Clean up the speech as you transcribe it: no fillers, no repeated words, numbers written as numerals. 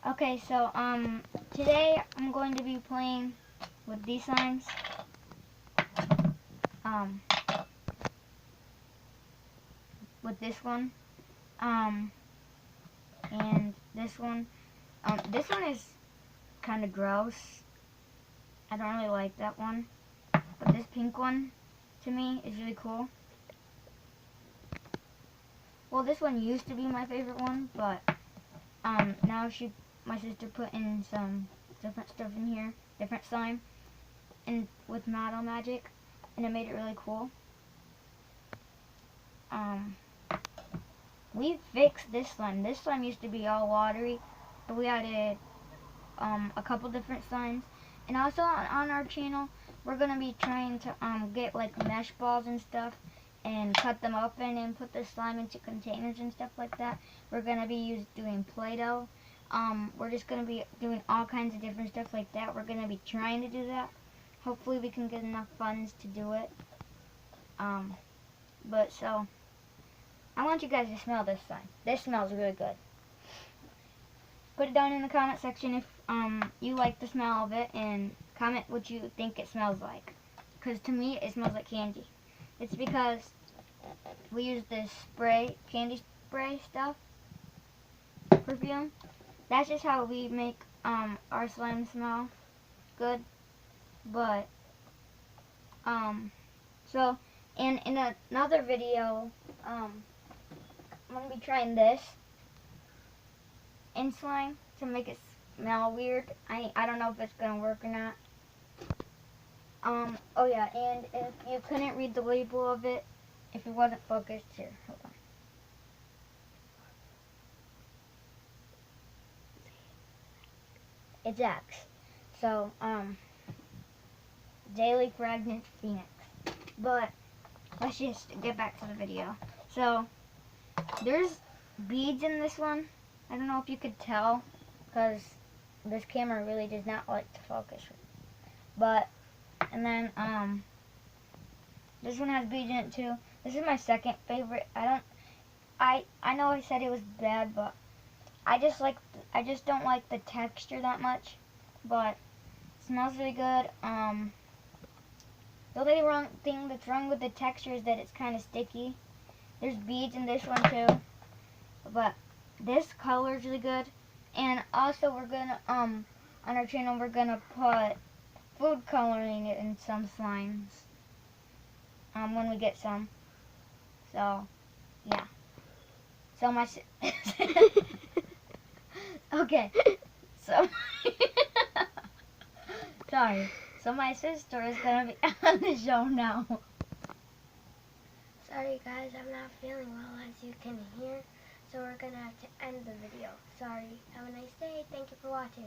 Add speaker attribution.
Speaker 1: Okay, so today I'm going to be playing with these slimes. Um, with this one. And this one. This one is kind of gross. I don't really like that one. But this pink one, to me, is really cool. Well, this one used to be my favorite one, but now my sister put in some different stuff in here, different slime, and with Model Magic, and it made it really cool. We fixed this slime. This slime used to be all watery, but we added a couple different slimes. And also on our channel, we're gonna be trying to get like mesh balls and stuff, and cut them open and put the slime into containers and stuff like that. We're gonna be doing Play-Doh. We're just gonna be doing all kinds of different stuff like that. We're gonna be trying to do that. Hopefully we can get enough funds to do it. But so I want you guys to smell this slime. This smells really good. Put it down in the comment section if you like the smell of it, and comment what you think it smells like. Because to me it smells like candy. It's because we use this spray, candy spray stuff, perfume. That's just how we make our slime smell good. But so in another video, I'm gonna be trying this in slime to make it smell weird. I don't know if it's gonna work or not. Oh yeah, and if you couldn't read the label of it, if it wasn't focused, here, hold on. It's X. So, Daily Fragrant Phoenix. But let's just get back to the video. So, there's beads in this one. I don't know if you could tell, because this camera really does not like to focus. But, and then, this one has beads in it too. This is my second favorite. I know I said it was bad, but I just don't like the texture that much. But it smells really good. The only thing that's wrong with the texture is that it's kind of sticky. There's beads in this one too, but this color is really good. And also we're gonna on our channel we're gonna put food coloring in some slimes when we get some. So yeah. So my okay. So sorry. So my sister is gonna be on the show now.
Speaker 2: Sorry guys, I'm not feeling well as you can hear, so we're gonna have to end the video. Sorry. Have a nice day. Thank you for watching.